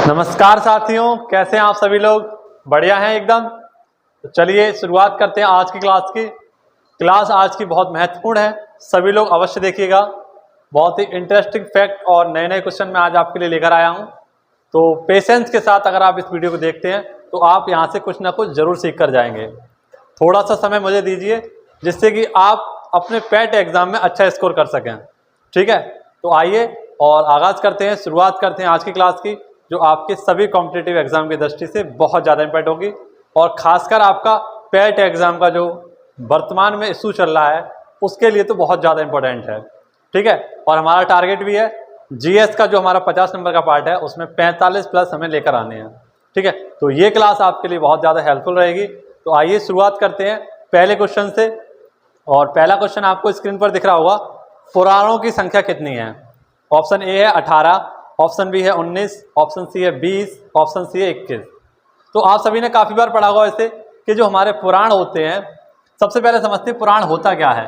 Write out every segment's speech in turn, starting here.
नमस्कार साथियों, कैसे हैं आप सभी लोग? बढ़िया हैं एकदम। तो चलिए शुरुआत करते हैं आज की क्लास की। क्लास आज की बहुत महत्वपूर्ण है, सभी लोग अवश्य देखिएगा। बहुत ही इंटरेस्टिंग फैक्ट और नए नए क्वेश्चन मैं आज आपके लिए लेकर आया हूं। तो पेशेंस के साथ अगर आप इस वीडियो को देखते हैं तो आप यहां से कुछ ना कुछ ज़रूर सीख कर जाएंगे। थोड़ा सा समय मुझे दीजिए जिससे कि आप अपने पेट एग्ज़ाम में अच्छा स्कोर कर सकें। ठीक है, तो आइए और आगाज़ करते हैं, शुरुआत करते हैं आज की क्लास की, जो आपके सभी कॉम्पिटिटिव एग्जाम की दृष्टि से बहुत ज़्यादा इम्पैक्ट होगी। और ख़ासकर आपका पेट एग्ज़ाम का जो वर्तमान में इशू चल रहा है उसके लिए तो बहुत ज़्यादा इम्पोर्टेंट है। ठीक है, और हमारा टारगेट भी है जीएस का जो हमारा 50 नंबर का पार्ट है उसमें 45 प्लस हमें लेकर आने हैं। ठीक है, तो ये क्लास आपके लिए बहुत ज़्यादा हेल्पफुल रहेगी। तो आइए शुरुआत करते हैं पहले क्वेश्चन से। और पहला क्वेश्चन आपको स्क्रीन पर दिख रहा होगा, पुराणों की संख्या कितनी है? ऑप्शन ए है 18, ऑप्शन बी है 19, ऑप्शन सी है 20, ऑप्शन सी है 21। तो आप सभी ने काफ़ी बार पढ़ा होगा ऐसे कि जो हमारे पुराण होते हैं, सबसे पहले समझते हैं पुराण होता क्या है।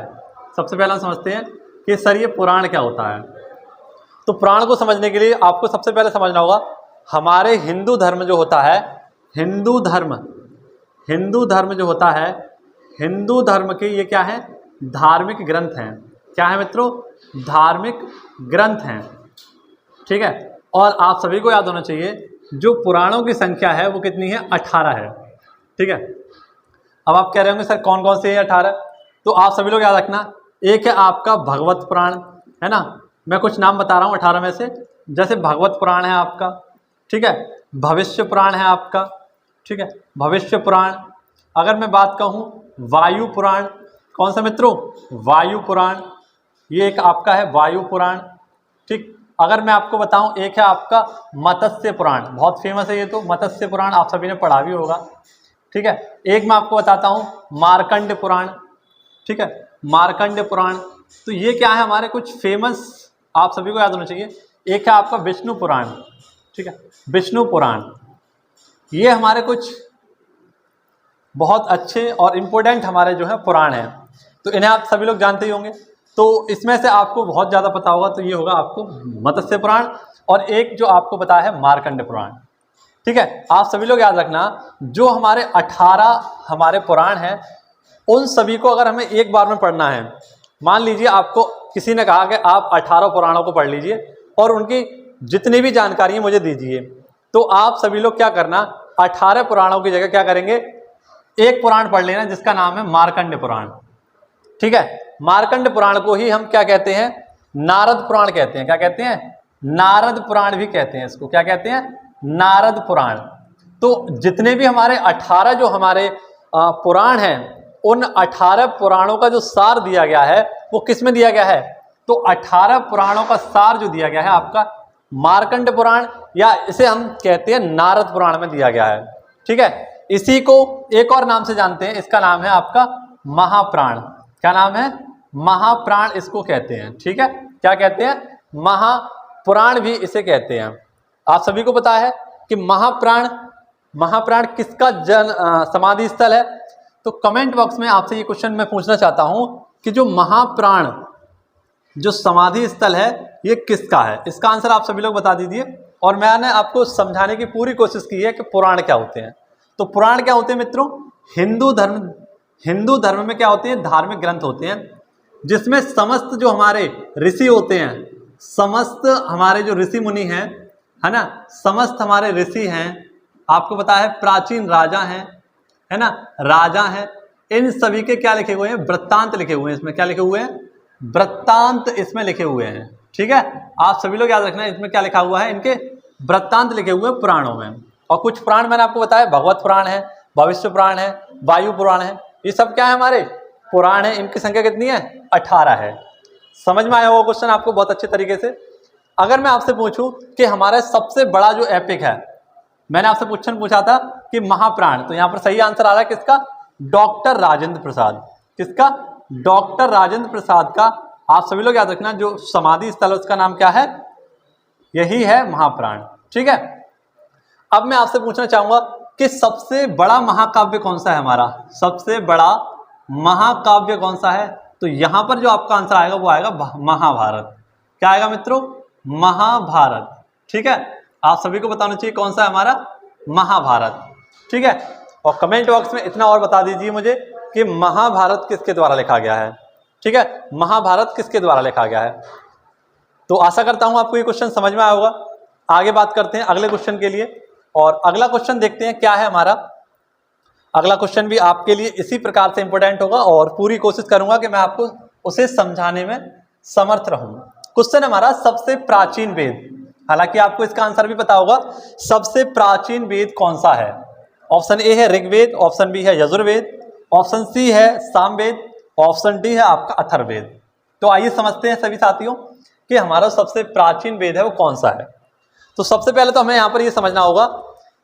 सबसे पहले हम समझते हैं कि सर ये पुराण क्या होता है। तो पुराण को समझने के लिए आपको सबसे पहले समझना होगा हमारे हिंदू धर्म जो होता है, हिंदू धर्म जो होता है, हिंदू धर्म के ये क्या है? धार्मिक ग्रंथ हैं। क्या है मित्रों? धार्मिक ग्रंथ हैं। ठीक है, और आप सभी को याद होना चाहिए जो पुराणों की संख्या है वो कितनी है? 18 है। ठीक है, अब आप कह रहे होंगे सर कौन कौन से है 18? तो आप सभी लोग याद रखना, एक है आपका भगवत पुराण, है ना। मैं कुछ नाम बता रहा हूँ 18 में से, जैसे भगवत पुराण है आपका, ठीक है, भविष्य पुराण है आपका, ठीक है, भविष्य पुराण। अगर मैं बात कहूँ वायु पुराण, कौन सा मित्रों? वायु पुराण, ये एक आपका है वायु पुराण। ठीक, अगर मैं आपको बताऊं एक है आपका मत्स्य पुराण, बहुत फेमस है ये, तो मत्स्य पुराण आप सभी ने पढ़ा भी होगा। ठीक है, एक मैं आपको बताता हूं मार्कंड पुराण। ठीक है, मार्कंड पुराण। तो ये क्या है? हमारे कुछ फेमस, आप सभी को याद होना चाहिए। एक है आपका विष्णु पुराण। ठीक है, विष्णु पुराण, ये हमारे कुछ बहुत अच्छे और इम्पोर्टेंट हमारे जो है पुराण हैं। तो इन्हें आप सभी लोग जानते ही होंगे। तो इसमें से आपको बहुत ज़्यादा पता होगा तो ये होगा आपको मत्स्य पुराण, और एक जो आपको पता है मार्कंड पुराण। ठीक है, आप सभी लोग याद रखना जो हमारे 18 हमारे पुराण हैं उन सभी को अगर हमें एक बार में पढ़ना है, मान लीजिए आपको किसी ने कहा कि आप 18 पुराणों को पढ़ लीजिए और उनकी जितनी भी जानकारी मुझे दीजिए, तो आप सभी लोग क्या करना, 18 पुराणों की जगह क्या करेंगे, एक पुराण पढ़ लेना जिसका नाम है मार्कंड पुराण। ठीक है, मार्कंड पुराण को ही हम क्या कहते हैं? नारद पुराण कहते हैं। क्या कहते हैं? नारद पुराण भी कहते हैं इसको। क्या कहते हैं? नारद पुराण। तो जितने भी हमारे 18 जो हमारे पुराण हैं, उन 18 पुराणों का जो सार दिया गया है वो किस में दिया गया है? तो 18 पुराणों का सार जो दिया गया है आपका मार्कंड पुराण, या इसे हम कहते हैं नारद पुराण में दिया गया है। ठीक है, इसी को एक और नाम से जानते हैं, इसका नाम है आपका महाप्राण। क्या नाम है? महाप्राण इसको कहते हैं। ठीक है, क्या कहते हैं? महापुराण भी इसे कहते हैं। आप सभी को पता है कि महाप्राण किसका समाधि स्थल है? तो कमेंट बॉक्स में आपसे ये क्वेश्चन मैं पूछना चाहता हूं कि जो महाप्राण जो समाधि स्थल है ये किसका है? इसका आंसर आप सभी लोग बता दीजिए। और मैंने आपको समझाने की पूरी कोशिश की है कि पुराण क्या होते हैं। तो पुराण क्या होते हैं मित्रों? हिंदू धर्म में क्या होते हैं? धार्मिक ग्रंथ होते हैं जिसमें समस्त जो हमारे ऋषि होते हैं, समस्त हमारे जो ऋषि मुनि हैं, है ना, समस्त हमारे ऋषि हैं, आपको पता है प्राचीन राजा हैं, है ना, राजा हैं, इन सभी के क्या लिखे हुए हैं? वृत्तांत लिखे हुए हैं। इसमें क्या लिखे हुए हैं? वृत्तांत इसमें लिखे हुए हैं। ठीक है, आप सभी लोग याद रखना इसमें क्या लिखा हुआ है? इनके वृत्तांत लिखे हुए हैं पुराणों में। और कुछ पुराण मैंने आपको बताया, भगवत पुराण है, भविष्य पुराण है, वायु पुराण है, ये सब क्या है? हमारे पुराण है। इनकी संख्या कितनी है? 18 है। समझ में आया वो क्वेश्चन आपको बहुत अच्छे तरीके से? अगर मैं आपसे पूछूं कि हमारा सबसे बड़ा जो एपिक है, मैंने आपसे क्वेश्चन पूछा था कि महाप्राण, तो यहां पर सही आंसर आ रहा है किसका? डॉक्टर राजेंद्र प्रसाद। किसका? डॉक्टर राजेंद्र प्रसाद का। आप सभी लोग याद रखना जो समाधि स्थल है उसका नाम क्या है? यही है महाप्राण। ठीक है, अब मैं आपसे पूछना चाहूंगा कि सबसे बड़ा महाकाव्य कौन सा है हमारा? सबसे बड़ा महाकाव्य कौन सा है? तो यहां पर जो आपका आंसर आएगा वो आएगा महाभारत। क्या आएगा मित्रों? महाभारत। ठीक है, आप सभी को बताना चाहिए कौन सा है हमारा, महाभारत। ठीक है, और कमेंट बॉक्स में इतना और बता दीजिए मुझे कि महाभारत किसके द्वारा लिखा गया है। ठीक है, महाभारत किसके द्वारा लिखा गया है। तो आशा करता हूं आपको ये क्वेश्चन समझ में आया होगा। आगे बात करते हैं अगले क्वेश्चन के लिए, और अगला क्वेश्चन देखते हैं क्या है हमारा। अगला क्वेश्चन भी आपके लिए इसी प्रकार से इंपॉर्टेंट होगा और पूरी कोशिश करूंगा कि मैं आपको उसे समझाने में समर्थ रहूं। क्वेश्चन हमारा, सबसे प्राचीन वेद, हालांकि आपको इसका आंसर भी पता होगा, सबसे प्राचीन वेद कौन सा है। ऑप्शन ए है ऋग्वेद, ऑप्शन बी है यजुर्वेद, ऑप्शन सी है सामवेद, ऑप्शन डी है आपका अथर्ववेद। तो आइए समझते हैं सभी साथियों कि हमारा सबसे प्राचीन वेद है वो कौन सा है। तो सबसे पहले तो हमें यहाँ पर ये समझना होगा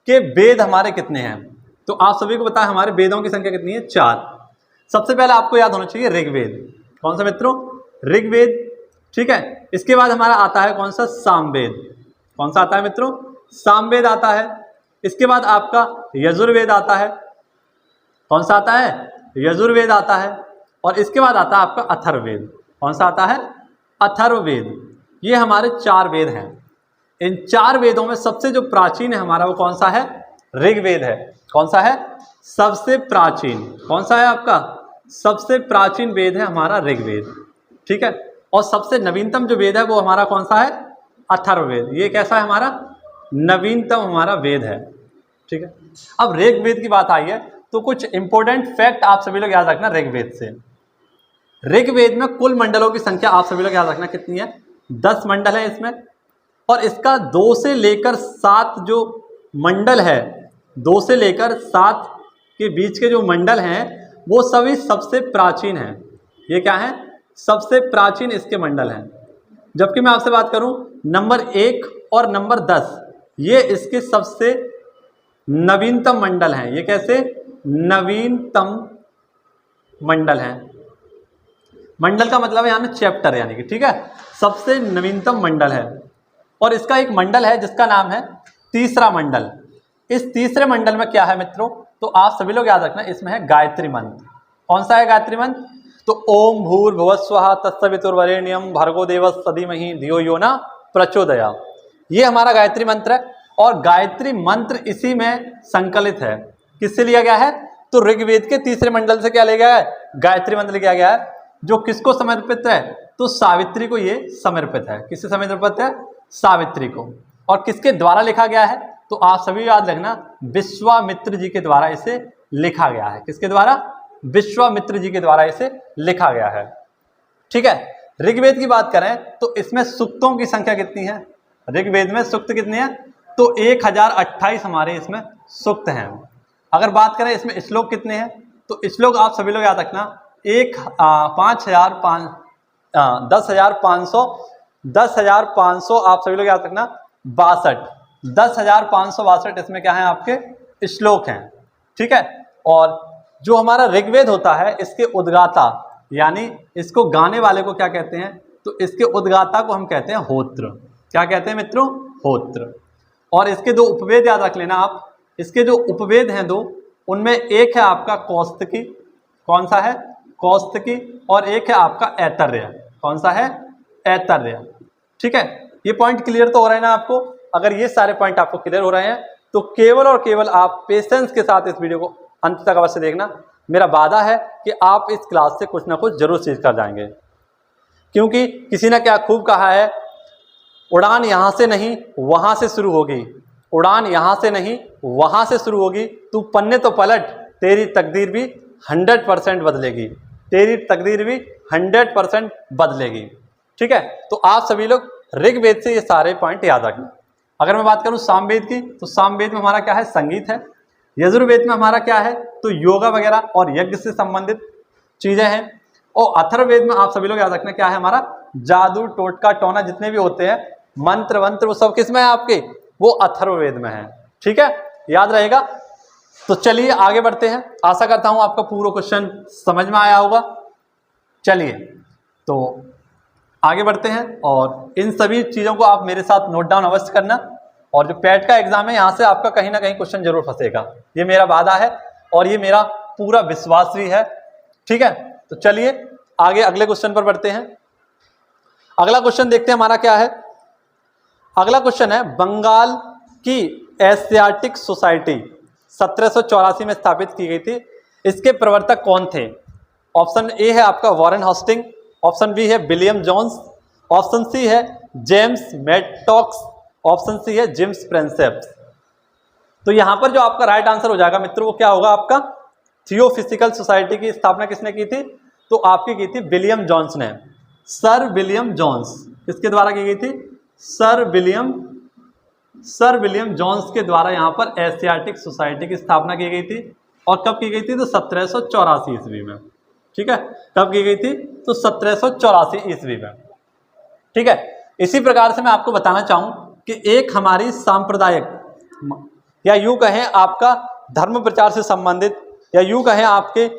कि वेद हमारे कितने हैं। तो आप सभी को पता है हमारे वेदों की संख्या कितनी है, 4। सबसे पहले आपको याद होना चाहिए ऋग्वेद। कौन सा मित्रों, ऋग्वेद। ठीक है, इसके बाद हमारा आता है कौन सा, सामवेद। कौन सा आता है मित्रों, सामवेद आता है। इसके बाद आपका यजुर्वेद आता है। कौन सा आता है, यजुर्वेद आता है। और इसके बाद आता है आपका अथर्ववेद। कौन सा आता है, अथर्ववेद। ये हमारे 4 वेद हैं। इन 4 वेदों में सबसे जो प्राचीन है हमारा वो कौन सा है, ऋग्वेद है। कौन सा है, सबसे प्राचीन। कौन सा है आपका, सबसे प्राचीन वेद है हमारा ऋग्वेद। ठीक है, और सबसे नवीनतम जो वेद है वो हमारा कौन सा है, अथर्ववेद। ये कैसा है हमारा, नवीनतम हमारा वेद है। ठीक है, अब ऋग्वेद की बात आई है तो कुछ इंपॉर्टेंट फैक्ट आप सभी लोग याद रखना ऋग्वेद से। ऋग्वेद में कुल मंडलों की संख्या आप सभी लोग याद रखना कितनी है, 10 मंडल है इसमें। और इसका 2 से लेकर 7 जो मंडल है, 2 से लेकर 7 के बीच के जो मंडल हैं वो सभी सबसे प्राचीन हैं। ये क्या है, सबसे प्राचीन इसके मंडल हैं। जबकि मैं आपसे बात करूं नंबर 1 और नंबर 10, ये इसके सबसे नवीनतम मंडल हैं। ये कैसे, नवीनतम मंडल हैं। मंडल का मतलब है यहाँ में चैप्टर यानी कि, ठीक है, सबसे नवीनतम मंडल है। और इसका एक मंडल है जिसका नाम है तीसरा मंडल। इस तीसरे मंडल में क्या है मित्रों, तो आप सभी लोग याद रखना, इसमें है गायत्री मंत्र। कौन सा है गायत्री मंत्र, तो ओम भूर्भुवस्वः तत्सवितुर्वरेण्यम भर्गो देवस्य धीमहि धियो यो न प्रचोदयात्। ये हमारा गायत्री मंत्र है। और गायत्री मंत्र इसी में संकलित है। किससे लिया गया है, तो ऋग्वेद के तीसरे मंडल से क्या लिया गया है, गायत्री मंत्र लिया गया है। जो किसको समर्पित है, तो सावित्री को ये समर्पित है। किससे समर्पित है, सावित्री को। और किसके द्वारा लिखा गया है, तो आप सभी याद रखना, विश्वामित्र जी के द्वारा इसे लिखा गया है। किसके द्वारा, विश्वामित्र जी के द्वारा इसे लिखा गया है। ठीक है, ऋग्वेद की बात करें तो इसमें सूक्तों की संख्या कितनी है, ऋग्वेद में सूक्त कितने हैं, तो 1028 हमारे इसमें सूक्त हैं। अगर बात करें इसमें श्लोक कितने हैं, तो श्लोक आप सभी लोग याद रखना 10,500 आप सभी लोग याद रखना 62, 10,562 इसमें क्या है आपके श्लोक हैं। ठीक है, और जो हमारा ऋग्वेद होता है इसके उद्गाता, यानी इसको गाने वाले को क्या कहते हैं, तो इसके उद्गाता को हम कहते हैं होत्र। क्या कहते हैं मित्रों, होत्र। और इसके 2 उपवेद याद रख लेना आप। इसके जो उपवेद हैं 2, उनमें एक है आपका कौस्तकी। कौन सा है, कौस्तकी। और एक है आपका ऐतर्य। कौन सा है, ऐतर्य। ठीक है, ये पॉइंट क्लियर तो हो रहा है ना आपको। अगर ये सारे पॉइंट आपको क्लियर हो रहे हैं तो केवल और केवल आप पेशेंस के साथ इस वीडियो को अंत तक अवश्य देखना। मेरा वादा है कि आप इस क्लास से कुछ ना कुछ जरूर सीख कर जाएंगे। क्योंकि किसी ने क्या खूब कहा है, उड़ान यहाँ से नहीं वहाँ से शुरू होगी, उड़ान यहाँ से नहीं वहाँ से शुरू होगी, तू पन्ने तो पलट, तेरी तकदीर भी 100% बदलेगी, तेरी तकदीर भी 100% बदलेगी। ठीक है, तो आप सभी लोग ऋग्वेद से ये सारे पॉइंट याद रखना। अगर मैं बात करूँ सामवेद की, तो सामवेद में हमारा क्या है, संगीत है। यजुर्वेद में हमारा क्या है, तो योगा वगैरह और यज्ञ से संबंधित चीज़ें हैं। और अथर्ववेद में आप सभी लोग याद रखना क्या है हमारा, जादू टोटका टोना जितने भी होते हैं, मंत्र वंत्र, वो सब किस में है आपके, वो अथर्ववेद में है। ठीक है, याद रहेगा। तो चलिए आगे बढ़ते हैं। आशा करता हूं आपका पूरा क्वेश्चन समझ में आया होगा। चलिए तो आगे बढ़ते हैं, और इन सभी चीज़ों को आप मेरे साथ नोट डाउन अवश्य करना। और जो पैट का एग्जाम है यहाँ से आपका कहीं ना कहीं क्वेश्चन जरूर फंसेगा, ये मेरा वादा है और ये मेरा पूरा विश्वास भी है। ठीक है, तो चलिए आगे अगले क्वेश्चन पर बढ़ते हैं। अगला क्वेश्चन देखते हैं हमारा क्या है। अगला क्वेश्चन है, बंगाल कि एशियाटिक सोसाइटी 1784 में स्थापित की गई थी, इसके प्रवर्तक कौन थे? ऑप्शन ए है आपका वॉरेन हॉस्टिंग, ऑप्शन बी है विलियम जोन्स, ऑप्शन सी है जेम्स मैडॉक्स, ऑप्शन सी है जेम्स प्रिंसेप्स। तो यहां पर जो आपका राइट आंसर हो जाएगा मित्रों वो क्या होगा आपका? थियोफिजिकल सोसाइटी की स्थापना किसने की थी? तो आपकी की थी विलियम जोन्स ने, सर विलियम जोन्स। किसके द्वारा की गई थी? सर विलियम जोन्स के द्वारा यहां पर एशियाटिक सोसाइटी की स्थापना की गई थी। और कब की गई थी? तो 1784 ईस्वी में। ठीक है, कब की गई थी? तो 1784 ईस्वी में। ठीक है, इसी प्रकार से मैं आपको बताना चाहूं कि एक हमारी सांप्रदायिक या यूं कहें आपका धर्म प्रचार से संबंधित या यूं कहें आपके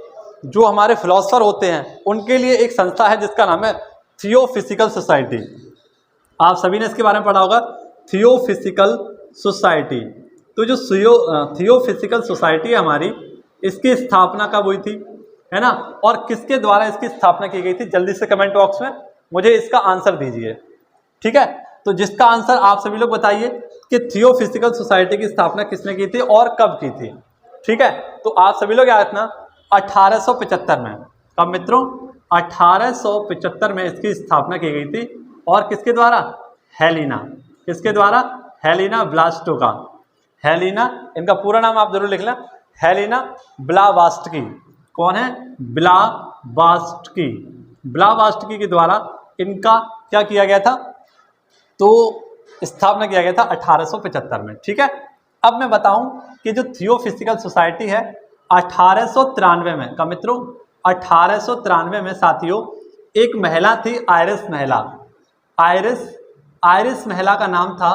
जो हमारे फिलोसफर होते हैं उनके लिए एक संस्था है जिसका नाम है थियोफिजिकल सोसाइटी। आप सभी ने इसके बारे में पढ़ा होगा, थियोफिजिकल सोसाइटी। तो जो थियोफिजिकल सोसाइटी है हमारी, इसकी स्थापना कब हुई थी, है ना, और किसके द्वारा इसकी स्थापना की गई थी? जल्दी से कमेंट बॉक्स में मुझे इसका आंसर दीजिए। ठीक है, तो जिसका आंसर आप सभी लोग बताइए कि थियोफिजिकल सोसाइटी की स्थापना किसने की थी और कब की थी। ठीक है, तो आप सभी लोग याद रखना 1875 में। कब मित्रों? 1875 में इसकी स्थापना की गई थी। और किसके द्वारा? हेलिना। किसके द्वारा? हेलिना ब्लास्टोका। हेलिना, इनका पूरा नाम आप जरूर लिख लें, हेलिना ब्लावास्टकी। कौन है? ब्लावास्टकी। ब्लावास्टकी के द्वारा इनका क्या किया गया था? तो स्थापना किया गया था 1875 में। ठीक है, अब मैं बताऊं कि जो थियोफिजिकल सोसाइटी है 1893 में, का मित्रों 1893 में साथियों एक महिला थी, आयरिश महिला। आयरिश महिला का नाम था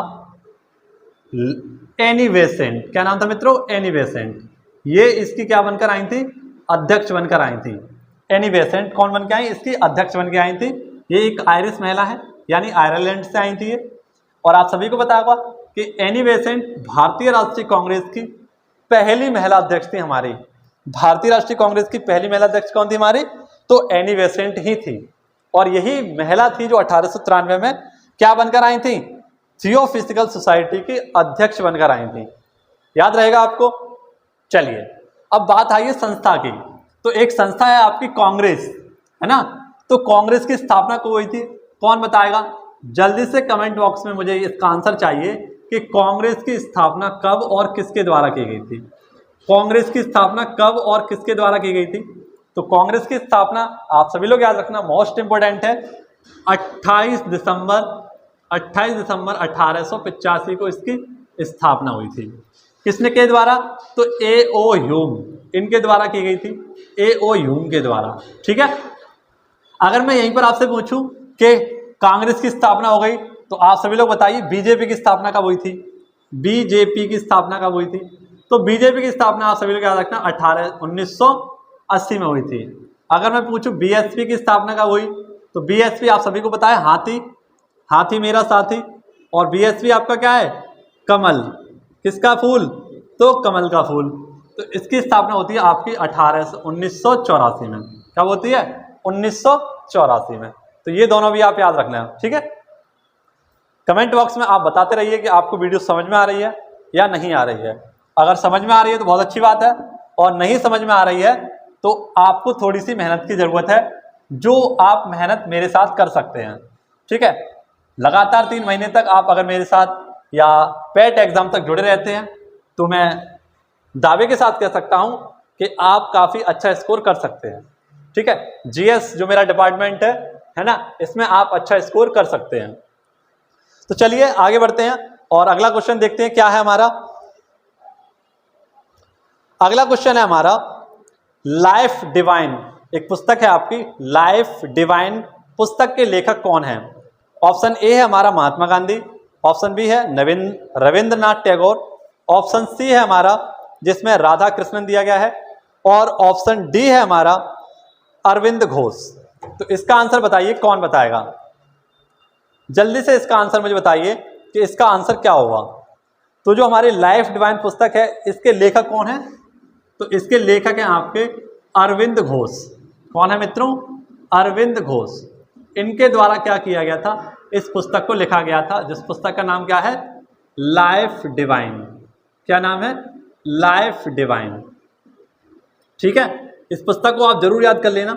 एनी बेसेंट। क्या नाम था मित्रों? Annie Besant. ये इसकी क्या बनकर आई थी? अध्यक्ष बनकर आई थी। एनी बेसेंट कौन बन के आई? इसकी अध्यक्ष बन के आई थी। ये एक आयरिश महिला है, यानी आयरलैंड से आई थी ये। और आप सभी को पता होगा कि एनी बेसेंट भारतीय राष्ट्रीय कांग्रेस की पहली महिला अध्यक्ष थी हमारी। भारतीय राष्ट्रीय कांग्रेस की पहली महिला अध्यक्ष कौन थी हमारी? तो एनी बेसेंट ही थी। और यही महिला थी जो 1893 में क्या बनकर आई थी? थियोफिजिकल सोसाइटी की अध्यक्ष बनकर आई थी। याद रहेगा आपको। चलिए, अब बात आई है संस्था की। तो एक संस्था है आपकी कांग्रेस, है ना। तो कांग्रेस की स्थापना कब हुई थी? कौन बताएगा? जल्दी से कमेंट बॉक्स में मुझे इसका आंसर चाहिए कि कांग्रेस की स्थापना कब और किसके द्वारा की गई थी। कांग्रेस की स्थापना कब और किसके द्वारा की गई थी? तो कांग्रेस की स्थापना आप सभी लोग याद रखना, मोस्ट इंपोर्टेंट है, 28 दिसंबर 1885 को इसकी स्थापना हुई थी। किसने के द्वारा? तो A.O. ह्यूम, इनके द्वारा की गई थी, A.O. ह्यूम के द्वारा। ठीक है, अगर मैं यहीं पर आपसे पूछूं कि कांग्रेस की स्थापना हो गई तो आप सभी लोग बताइए बीजेपी की स्थापना कब हुई थी? बीजेपी की स्थापना कब हुई थी? तो बीजेपी की स्थापना आप सभी लोग याद रखना 1980 में हुई थी। अगर मैं पूछूं बीएसपी की स्थापना कब हुई? तो बीएसपी आप सभी को पता है हाथी, हाथी मेरा साथी। और बीएसपी आपका क्या है? कमल। किसका फूल? तो कमल का फूल। तो इसकी स्थापना होती है आपकी 1984 में। कब होती है? 1984 में। तो ये दोनों भी आप याद रखना है। ठीक है, कमेंट बॉक्स में आप बताते रहिए कि आपको वीडियो समझ में आ रही है या नहीं आ रही है। अगर समझ में आ रही है तो बहुत अच्छी बात है, और नहीं समझ में आ रही है तो आपको थोड़ी सी मेहनत की ज़रूरत है, जो आप मेहनत मेरे साथ कर सकते हैं। ठीक है, लगातार 3 महीने तक आप अगर मेरे साथ या पेट एग्जाम तक जुड़े रहते हैं तो मैं दावे के साथ कह सकता हूं कि आप काफ़ी अच्छा स्कोर कर सकते हैं। ठीक है, जीएस जो मेरा डिपार्टमेंट है ना, इसमें आप अच्छा स्कोर कर सकते हैं। तो चलिए आगे बढ़ते हैं और अगला क्वेश्चन देखते हैं क्या है हमारा। अगला क्वेश्चन है हमारा लाइफ डिवाइन। एक पुस्तक है आपकी लाइफ डिवाइन, पुस्तक के लेखक कौन है? ऑप्शन ए है हमारा महात्मा गांधी, ऑप्शन बी है रविंद्रनाथ टैगोर, ऑप्शन सी है हमारा जिसमें राधा कृष्णन दिया गया है, और ऑप्शन डी है हमारा अरविंद घोष। तो इसका आंसर बताइए, कौन बताएगा? जल्दी से इसका आंसर मुझे बताइए कि इसका आंसर क्या होगा। तो जो हमारी लाइफ डिवाइन पुस्तक है इसके लेखक कौन है? तो इसके लेखक हैं आपके अरविंद घोष। कौन है मित्रों? अरविंद घोष। इनके द्वारा क्या किया गया था? इस पुस्तक को लिखा गया था, जिस पुस्तक का नाम क्या है? Life divine. क्या नाम है? Life divine. ठीक है, इस पुस्तक को आप जरूर याद कर लेना।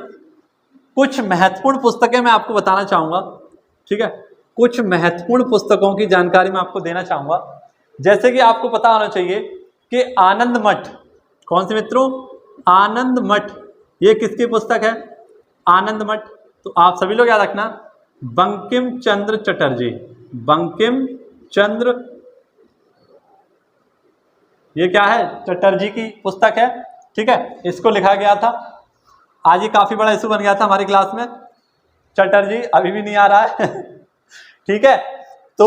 कुछ महत्वपूर्ण पुस्तकें मैं आपको बताना चाहूँगा। ठीक है, कुछ महत्वपूर्ण पुस्तकों की जानकारी मैं आपको देना चाहूँगा। जैसे कि आपको पता होना चाहिए कि आनंद मठ, कौन से मित्रों? आनंद मठ, ये किसकी पुस्तक है? आनंद मठ। तो आप सभी लोग याद रखना, बंकिम चंद्र चटर्जी, बंकिम चंद्र, ये क्या है? चटर्जी की पुस्तक है। ठीक है, इसको लिखा गया था। आज ये काफी बड़ा इशू बन गया था हमारी क्लास में, चटर्जी अभी भी नहीं आ रहा है। ठीक है, तो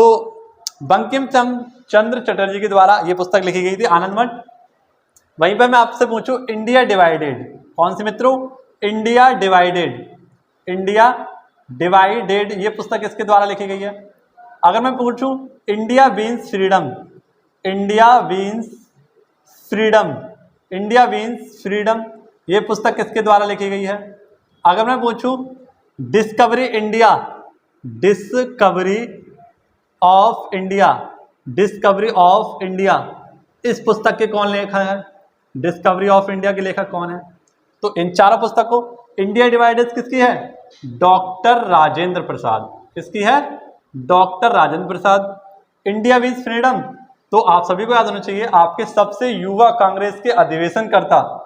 बंकिम चंद्र चटर्जी के द्वारा ये पुस्तक लिखी गई थी, आनंद मठ। वहीं पर मैं आपसे पूछूं, इंडिया डिवाइडेड, कौन से मित्रों? इंडिया डिवाइडेड, इंडिया डिवाइडेड, ये पुस्तक किसके द्वारा लिखी गई है? अगर मैं पूछूं, India wins freedom, India wins freedom, India wins freedom, ये पुस्तक किसके द्वारा लिखी गई है? अगर मैं पूछूं, discovery India, discovery of India, discovery of India, इस पुस्तक के कौन लेखक है? डिस्कवरी ऑफ इंडिया के लेखक कौन है? तो इन चारों पुस्तकों, इंडिया डिवाइडेड किसकी है? डॉक्टर राजेंद्र प्रसाद, किसकी है? Doctor Rajendra Prasad. India wins freedom, तो आप सभी को याद होना चाहिए, आपके सबसे युवा कांग्रेस के अधिवेशन करता,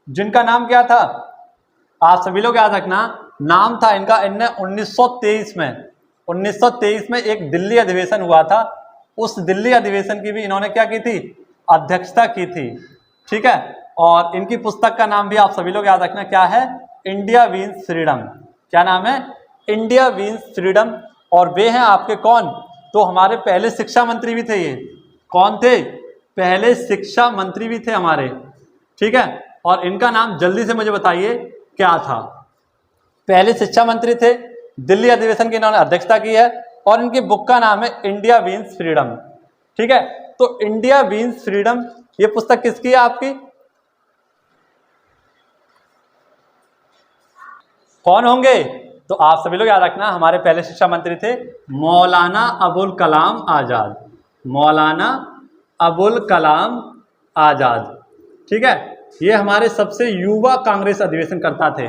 जिनका नाम क्या था? आप सभी लोग याद रखना, नाम था इनका, इनने 1923 में एक दिल्ली अधिवेशन हुआ था, उस दिल्ली अधिवेशन की भी इन्होंने क्या की थी? अध्यक्षता की थी। ठीक है, और इनकी पुस्तक का नाम भी आप सभी लोग याद रखना, क्या है? India wins freedom. क्या नाम है? India wins freedom. और वे हैं आपके कौन? तो हमारे पहले शिक्षा मंत्री भी थे ये। कौन थे? पहले शिक्षा मंत्री भी थे हमारे। ठीक है, और इनका नाम जल्दी से मुझे बताइए क्या था? पहले शिक्षा मंत्री थे, दिल्ली अधिवेशन की इन्होंने अध्यक्षता की है, और इनकी बुक का नाम है इंडिया वीन्स फ्रीडम। ठीक है, तो इंडिया वीन्स फ्रीडम, ये पुस्तक किसकी है आपकी? कौन होंगे? तो आप सभी लोग याद रखना, हमारे पहले शिक्षा मंत्री थे मौलाना अबुल कलाम आजाद, मौलाना अबुल कलाम आजाद। ठीक है, ये हमारे सबसे युवा कांग्रेस अधिवेशन करता थे।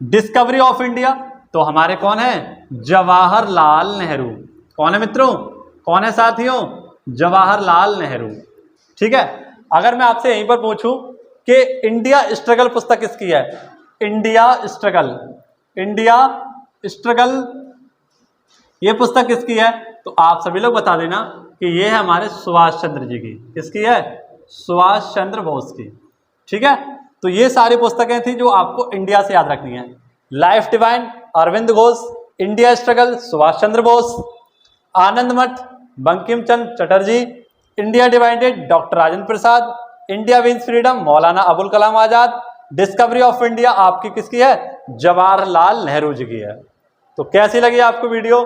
डिस्कवरी ऑफ इंडिया, तो हमारे कौन है? जवाहरलाल नेहरू। कौन है मित्रों? कौन है साथियों? जवाहरलाल नेहरू। ठीक है, अगर मैं आपसे यहीं पर पूछूं कि इंडिया स्ट्रगल पुस्तक किसकी है? इंडिया स्ट्रगल, इंडिया स्ट्रगल, ये पुस्तक किसकी है? तो आप सभी लोग बता देना कि ये है हमारे सुभाष चंद्र जी की। किसकी है? सुभाष चंद्र बोस की। ठीक है, तो ये सारी पुस्तकें थी जो आपको इंडिया से याद रखनी है। Life divine Arvind Ghosh, India struggle Subhash Chandra Bose, Anand Math Bankim Chandra Chatterjee, India divided doctor Rajendra Prasad, India wins freedom Maulana Abul Kalam Azad, discovery of India आपकी किसकी है? जवाहरलाल नेहरू जी की है। तो कैसी लगी आपको वीडियो?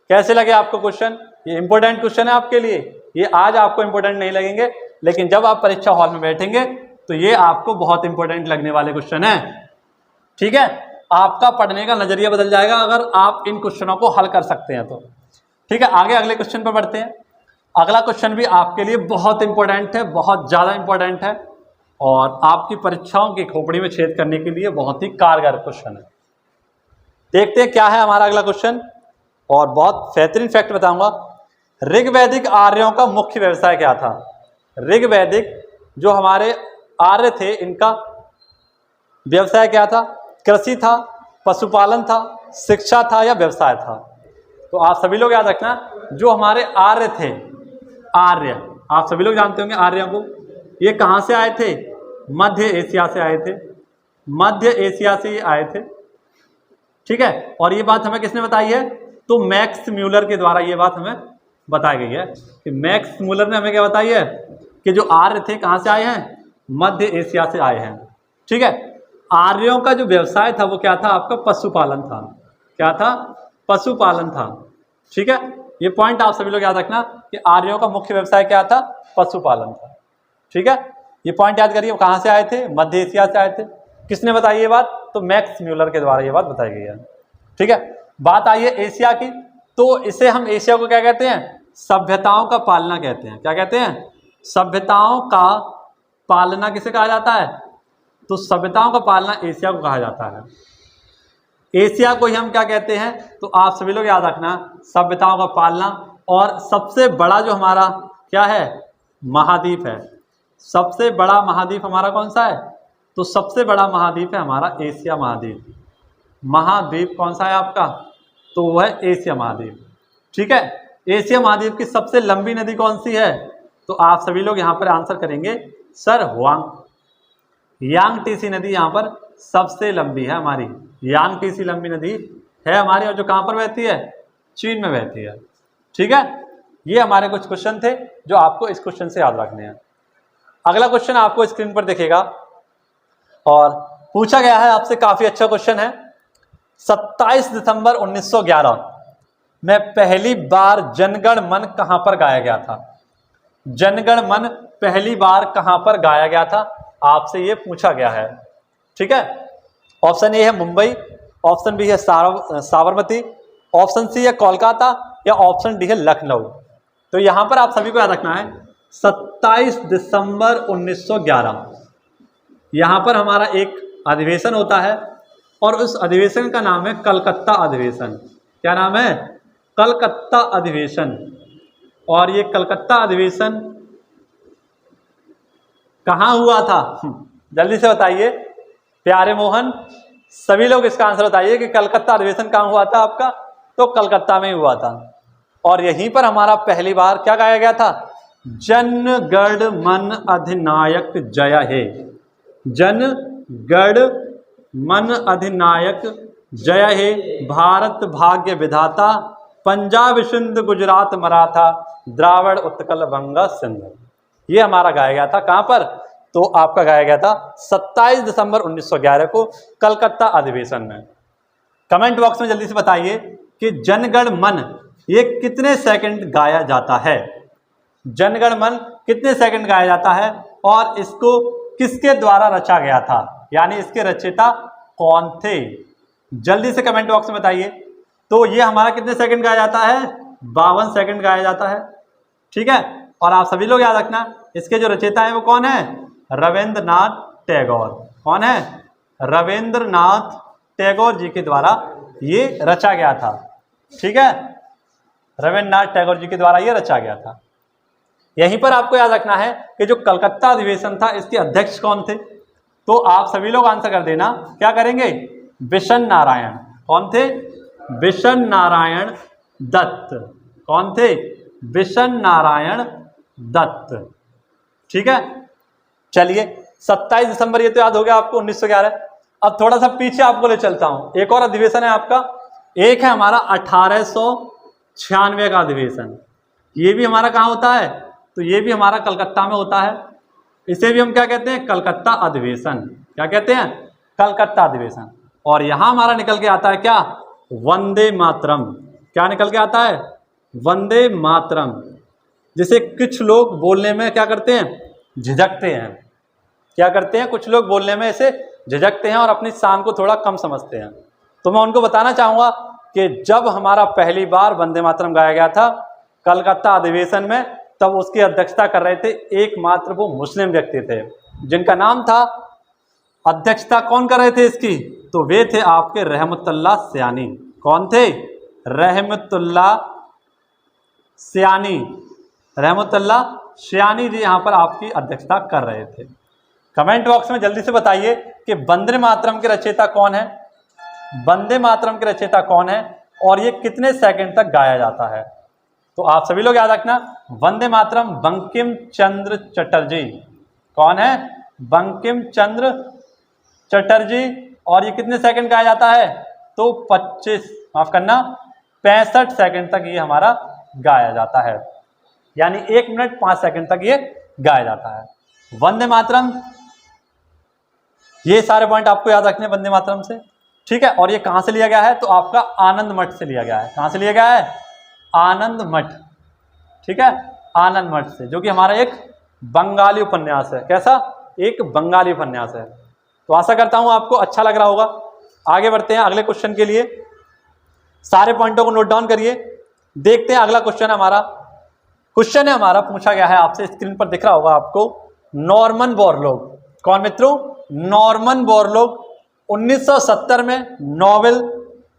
कैसे लगे आपको क्वेश्चन? ये इंपॉर्टेंट क्वेश्चन है आपके लिए। ये आज आपको इंपॉर्टेंट नहीं लगेंगे, लेकिन जब आप परीक्षा हॉल में बैठेंगे तो ये आपको बहुत इंपॉर्टेंट लगने वाले क्वेश्चन है। ठीक है, आपका पढ़ने का नजरिया बदल जाएगा अगर आप इन क्वेश्चनों को हल कर सकते हैं तो। ठीक है, आगे अगले क्वेश्चन पर बढ़ते हैं। अगला क्वेश्चन भी आपके लिए बहुत इंपॉर्टेंट है, बहुत ज़्यादा इंपॉर्टेंट है और आपकी परीक्षाओं की खोपड़ी में छेद करने के लिए बहुत ही कारगर क्वेश्चन है। देखते हैं क्या है हमारा अगला क्वेश्चन, और बहुत बेहतरीन फैक्ट बताऊंगा। ऋग्वैदिक आर्यों का मुख्य व्यवसाय क्या था? ऋग्वैदिक जो हमारे आर्य थे, इनका व्यवसाय क्या था? कृषि था, पशुपालन था, शिक्षा था या व्यवसाय था? तो आप सभी लोग याद रखना, जो हमारे आर्य थे, आर्य आप सभी लोग जानते होंगे आर्यों को, ये कहाँ से आए थे? मध्य एशिया से आए थे, मध्य एशिया से ये आए थे। ठीक है, और ये बात हमें किसने बताई है? तो मैक्स म्यूलर के द्वारा ये बात हमें बताई गई है कि मैक्स म्यूलर ने हमें क्या बताई है कि जो आर्य थे कहाँ से आए हैं? मध्य एशिया से आए हैं। ठीक है, आर्यों का जो व्यवसाय था वो क्या था? आपका पशुपालन था। क्या था? पशुपालन था। ठीक है, ये पॉइंट आप सभी लोग याद रखना कि आर्यों का मुख्य व्यवसाय क्या था? पशुपालन था। ठीक है, ये पॉइंट याद करिए, कहाँ से आए थे? मध्य एशिया से आए थे। किसने बताई ये बात? तो मैक्स म्यूलर के द्वारा ये बात बताई गई है। ठीक है, बात आई है एशिया की, तो इसे हम एशिया को क्या कहते हैं? सभ्यताओं का पालना कहते हैं। क्या कहते हैं? सभ्यताओं का पालना किसे कहा जाता है? तो सभ्यताओं का पालना एशिया को कहा जाता है। एशिया को ही हम क्या कहते हैं? तो आप सभी लोग याद रखना, सभ्यताओं का पालना। और सबसे बड़ा जो हमारा क्या है? महाद्वीप है। सबसे बड़ा महाद्वीप हमारा कौन सा है? तो सबसे बड़ा महाद्वीप है हमारा एशिया महाद्वीप। महाद्वीप कौन सा है आपका? तो वह है एशिया महाद्वीप। ठीक है, एशिया महाद्वीप की सबसे लंबी नदी कौन सी है? तो आप सभी लोग यहाँ पर आंसर करेंगे सर यांगटीसी नदी यहाँ पर सबसे लंबी है हमारी। यांगटीसी लंबी नदी है हमारी, और जो कहाँ पर बहती है? चीन में बहती है। ठीक है, ये हमारे कुछ क्वेश्चन थे जो आपको इस क्वेश्चन से याद रखने हैं। अगला क्वेश्चन आपको स्क्रीन पर दिखेगा और पूछा गया है आपसे, काफी अच्छा क्वेश्चन है। 27 दिसंबर 1911 में पहली बार जनगण मन कहां पर गाया गया था? जनगण मन पहली बार कहां पर गाया गया था? आपसे ये पूछा गया है। ठीक है, ऑप्शन ए है मुंबई, ऑप्शन बी है साबरमती, ऑप्शन सी है कोलकाता, या ऑप्शन डी है लखनऊ। तो यहां पर आप सभी को याद रखना है 27 दिसंबर 1911 यहां पर हमारा एक अधिवेशन होता है, और उस अधिवेशन का नाम है कलकत्ता अधिवेशन। क्या नाम है? कलकत्ता अधिवेशन। और ये कलकत्ता अधिवेशन कहाँ हुआ था? जल्दी से बताइए प्यारे मोहन, सभी लोग इसका आंसर बताइए कि कलकत्ता अधिवेशन कहाँ हुआ था आपका? तो कलकत्ता में हुआ था। और यहीं पर हमारा पहली बार क्या गाया गया था? जन गण मन अधिनायक जय हे। जन गण मन अधिनायक जय हे, भारत भाग्य विधाता, पंजाब सिंध गुजरात मराठा, द्राविड़ उत्कल बंगा सिंध। ये हमारा गाया गया था कहाँ पर? तो आपका गाया गया था 27 दिसंबर 1911 को कलकत्ता अधिवेशन में। कमेंट बॉक्स में जल्दी से बताइए कि जनगण मन ये कितने सेकंड गाया जाता है? जनगण मन कितने सेकंड गाया जाता है, और इसको किसके द्वारा रचा गया था, यानी इसके रचयिता कौन थे? जल्दी से कमेंट बॉक्स में बताइए। तो ये हमारा कितने सेकंड गाया जाता है? 52 सेकंड गाया जाता है। ठीक है, और आप सभी लोग याद रखना इसके जो रचयिता है वो कौन है? रविंद्रनाथ टैगोर। कौन है? रविंद्रनाथ टैगोर जी के द्वारा ये रचा गया था। ठीक है, रविंद्रनाथ टैगोर जी के द्वारा ये रचा गया था। यहीं पर आपको याद रखना है कि जो कलकत्ता अधिवेशन था इसके अध्यक्ष कौन थे? तो आप सभी लोग आंसर कर देना। क्या करेंगे? बिशन नारायण। कौन थे? बिशन नारायण दत्त। कौन थे? बिशन नारायण दत्त। ठीक है, चलिए 27 दिसंबर ये तो याद हो गया आपको 1911। अब थोड़ा सा पीछे आपको ले चलता हूं। एक और अधिवेशन है आपका, एक है हमारा 1896 का अधिवेशन। ये भी हमारा कहाँ होता है? तो ये भी हमारा कलकत्ता में होता है। इसे भी हम क्या कहते हैं? कलकत्ता अधिवेशन। क्या कहते हैं? कलकत्ता अधिवेशन। और यहां हमारा निकल के आता है क्या? वंदे मातरम। क्या निकल के आता है? वंदे मातरम, जिसे कुछ लोग बोलने में क्या करते हैं? झिझकते हैं। क्या करते हैं? कुछ लोग बोलने में इसे झिझकते हैं और अपनी शान को थोड़ा कम समझते हैं। तो मैं उनको बताना चाहूँगा कि जब हमारा पहली बार वंदे मातरम गाया गया था कलकत्ता अधिवेशन में, तब उसकी अध्यक्षता कर रहे थे एकमात्र वो मुस्लिम व्यक्ति थे, जिनका नाम था, अध्यक्षता कौन कर रहे थे इसकी? तो वे थे आपके रहमतुल्लाह सयानी। कौन थे? रहमतुल्लाह सयानी। रहमतुल्लाह सयानी जी यहाँ पर आपकी अध्यक्षता कर रहे थे। कमेंट बॉक्स में जल्दी से बताइए कि वंदे मातरम के रचयिता कौन है? वंदे मातरम के रचयिता कौन है और ये कितने सेकंड तक गाया जाता है? तो आप सभी लोग याद रखना, वंदे मातरम बंकिम चंद्र चटर्जी। कौन है? बंकिम चंद्र चटर्जी। और ये कितने सेकंड गाया जाता है? तो 65 सेकंड तक ये हमारा गाया जाता है, यानी 1 मिनट 5 सेकंड तक ये गाया जाता है। वंदे मातरम, ये सारे पॉइंट आपको याद रखने वंदे मातरम से। ठीक है, और ये कहां से लिया गया है? तो आपका आनंद मठ से लिया गया है। कहां से लिया गया है? आनंद मठ। ठीक है, आनंद मठ से, जो कि हमारा एक बंगाली उपन्यास है। कैसा? एक बंगाली उपन्यास है। तो आशा करता हूं आपको अच्छा लग रहा होगा। आगे बढ़ते हैं अगले क्वेश्चन के लिए। सारे पॉइंटों को नोट डाउन करिए। देखते हैं अगला क्वेश्चन हमारा, क्वेश्चन है हमारा, पूछा गया है आपसे, स्क्रीन पर दिख रहा होगा आपको, नॉर्मन बोरलॉग। कौन मित्रों? Norman Borlaug. 1970 में नोबेल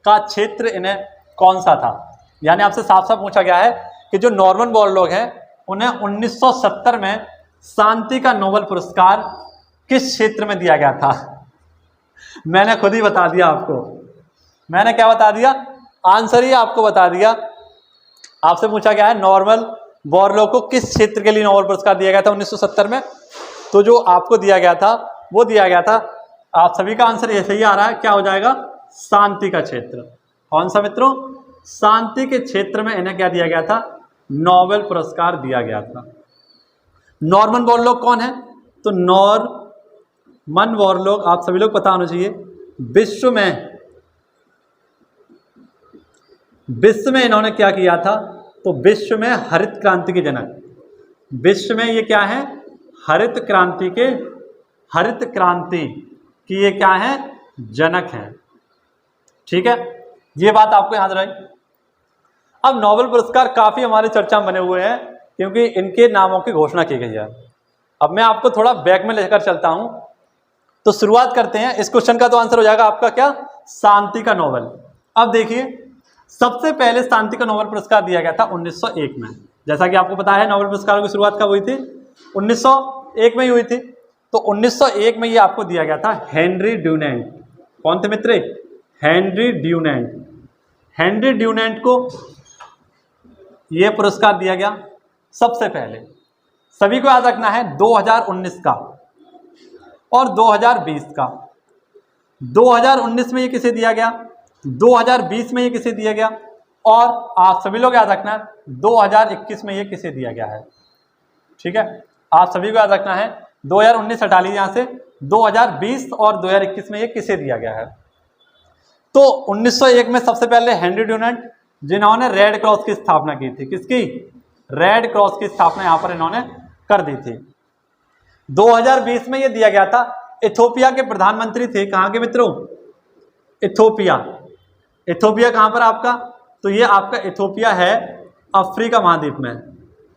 का क्षेत्र इन्हें कौन सा था? यानी आपसे साफ साफ पूछा गया है कि जो नॉर्मन बोरलॉग हैं उन्हें 1970 में शांति का नोबेल पुरस्कार किस क्षेत्र में दिया गया था? मैंने खुद ही बता दिया आपको। मैंने क्या बता दिया? आंसर ही आपको बता दिया। आपसे पूछा गया है नॉर्मन बोरलॉग को किस क्षेत्र के लिए नोबेल पुरस्कार दिया गया था 1970 में, तो जो आपको दिया गया था वो दिया गया था, आप सभी का आंसर ऐसे ही आ रहा है, क्या हो जाएगा? शांति का क्षेत्र। कौन सा मित्रों? शांति के क्षेत्र में इन्हें क्या दिया गया था? नोबेल पुरस्कार दिया गया था। नॉर्मन बोरलॉग कौन है? तो नॉर्मन बोरलॉग आप सभी लोग पता होना चाहिए, विश्व में इन्होंने क्या किया था? तो विश्व में हरित क्रांति के जनक, विश्व में ये क्या है? हरित क्रांति की ये क्या है? जनक हैं। ठीक है, ये बात आपको याद रहे। अब नोबेल पुरस्कार काफी हमारे चर्चा में बने हुए हैं क्योंकि इनके नामों की घोषणा की गई है। अब मैं आपको थोड़ा बैक में लेकर चलता हूं, तो शुरुआत करते हैं। इस क्वेश्चन का तो आंसर हो जाएगा आपका क्या? शांति का नोबेल। अब देखिए, सबसे पहले शांति का नोबेल पुरस्कार दिया गया था 1901 में। जैसा कि आपको पता है नोबेल पुरस्कारों की शुरुआत कब हुई थी? 1901 में ही हुई थी। तो 1901 में ये आपको दिया गया था हेनरी ड्यूनेंट। कौन थे मित्र? Henry Dunant. हेनरी ड्यूनेंट को ये पुरस्कार दिया गया सबसे पहले। सभी को याद रखना है 2019 का और 2020 का। 2019 में ये किसे दिया गया, 2020 में ये किसे दिया गया, और आप सभी लोग याद रखना है 2021 में ये किसे दिया गया है। ठीक है, आप सभी को याद रखना है 2019 हटा लीजिए यहाँ से, 2020 और 2021 में ये किसे दिया गया है। तो 1901 में सबसे पहले हेनरी ड्यूनेंट, जिन्होंने रेड क्रॉस की स्थापना की थी। किसकी? रेड क्रॉस की स्थापना यहाँ पर इन्होंने कर दी थी। 2020 में ये दिया गया था, इथोपिया के प्रधानमंत्री थे। कहाँ के मित्रों? इथोपिया। इथोपिया कहाँ पर आपका? तो ये आपका इथोपिया है अफ्रीका महाद्वीप में।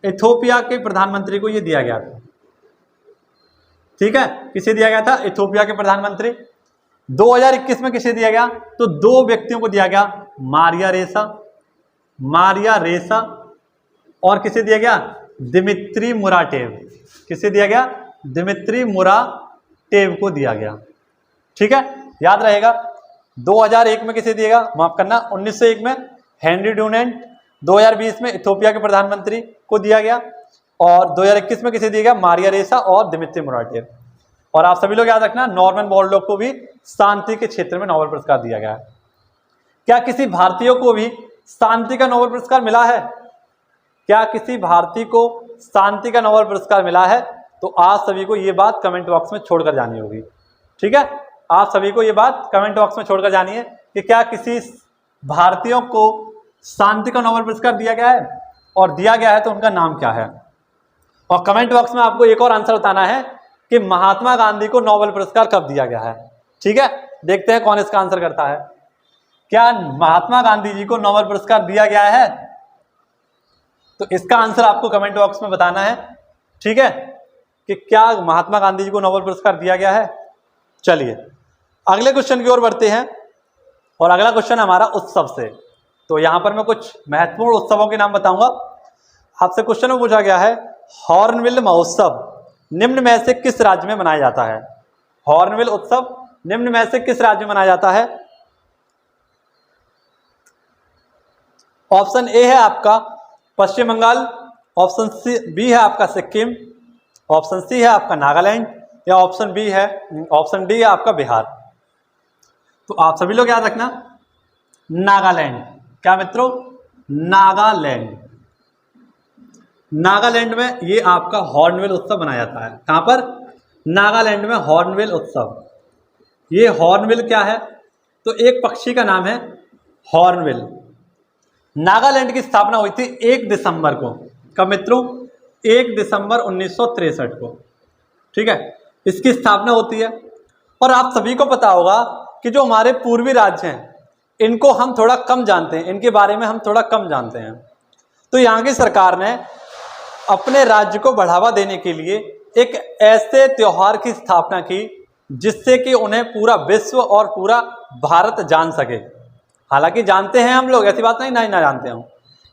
इथोपिया के प्रधानमंत्री को ये दिया गया था। ठीक है, किसे दिया गया था? इथोपिया के प्रधानमंत्री। 2021 में किसे दिया गया? तो दो व्यक्तियों को दिया गया, मारिया रेसा और किसे दिया गया? दिमित्री मुराटेव। किसे दिया गया? दिमित्री मुराटेव को दिया गया। ठीक है, याद रहेगा। 2001 में किसे दिया गया? माफ करना, 1901 में हेनरी ड्यूनेंट, 2020 में इथोपिया के प्रधानमंत्री को दिया गया, और 2021 में किसे दिया गया? मारिया रेसा और दिमित्री मुराटेव। और आप सभी लोग याद रखना, नॉर्मन बोरलॉग को भी शांति के क्षेत्र में नोबेल पुरस्कार दिया गया है। क्या किसी भारतीय को भी शांति का नोबेल पुरस्कार मिला है? क्या किसी भारतीय को शांति का नोबेल पुरस्कार मिला है? तो आप सभी को ये बात कमेंट बॉक्स में छोड़कर जानी होगी। ठीक है, आप सभी को ये बात कमेंट बॉक्स में छोड़कर जानी है कि क्या किसी भारतीयों को शांति का नोबेल पुरस्कार दिया गया है, और दिया गया है तो उनका नाम क्या है। और कमेंट बॉक्स में आपको एक और आंसर बताना है कि महात्मा गांधी को नोबेल पुरस्कार कब दिया गया है। ठीक है, देखते हैं कौन इसका आंसर करता है। क्या महात्मा गांधी जी को नोबेल पुरस्कार दिया गया है? तो इसका आंसर आपको कमेंट बॉक्स में बताना है। ठीक है, कि क्या महात्मा गांधी जी को नोबेल पुरस्कार दिया गया है। चलिए अगले क्वेश्चन की ओर बढ़ते हैं, और अगला क्वेश्चन हमारा उत्सव से। तो यहां पर मैं कुछ महत्वपूर्ण उत्सवों के नाम बताऊंगा। आपसे क्वेश्चन में पूछा गया है, हॉर्नबिल महोत्सव निम्न में से किस राज्य में मनाया जाता है? हॉर्नबिल उत्सव निम्न में से किस राज्य में मनाया जाता है? ऑप्शन ए है आपका पश्चिम बंगाल, ऑप्शन बी है आपका सिक्किम, ऑप्शन सी है आपका नागालैंड, या ऑप्शन डी है आपका बिहार। तो आप सभी लोग याद रखना, नागालैंड। क्या मित्रों? नागालैंड। नागालैंड में ये आपका हॉर्नबिल उत्सव मनाया जाता है। कहां पर? नागालैंड में हॉर्नबिल उत्सव। ये हॉर्नबिल क्या है? तो एक पक्षी का नाम है हॉर्नबिल। नागालैंड की स्थापना हुई थी 1 दिसंबर को। कब मित्रों? 1 दिसंबर 1963 को। ठीक है, इसकी स्थापना होती है। और आप सभी को पता होगा कि जो हमारे पूर्वी राज्य हैं इनको हम थोड़ा कम जानते हैं, इनके बारे में हम थोड़ा कम जानते हैं। तो यहाँ की सरकार ने अपने राज्य को बढ़ावा देने के लिए एक ऐसे त्योहार की स्थापना की जिससे कि उन्हें पूरा विश्व और पूरा भारत जान सके। हालांकि जानते हैं हम लोग, ऐसी बात नहीं ना जानते हम,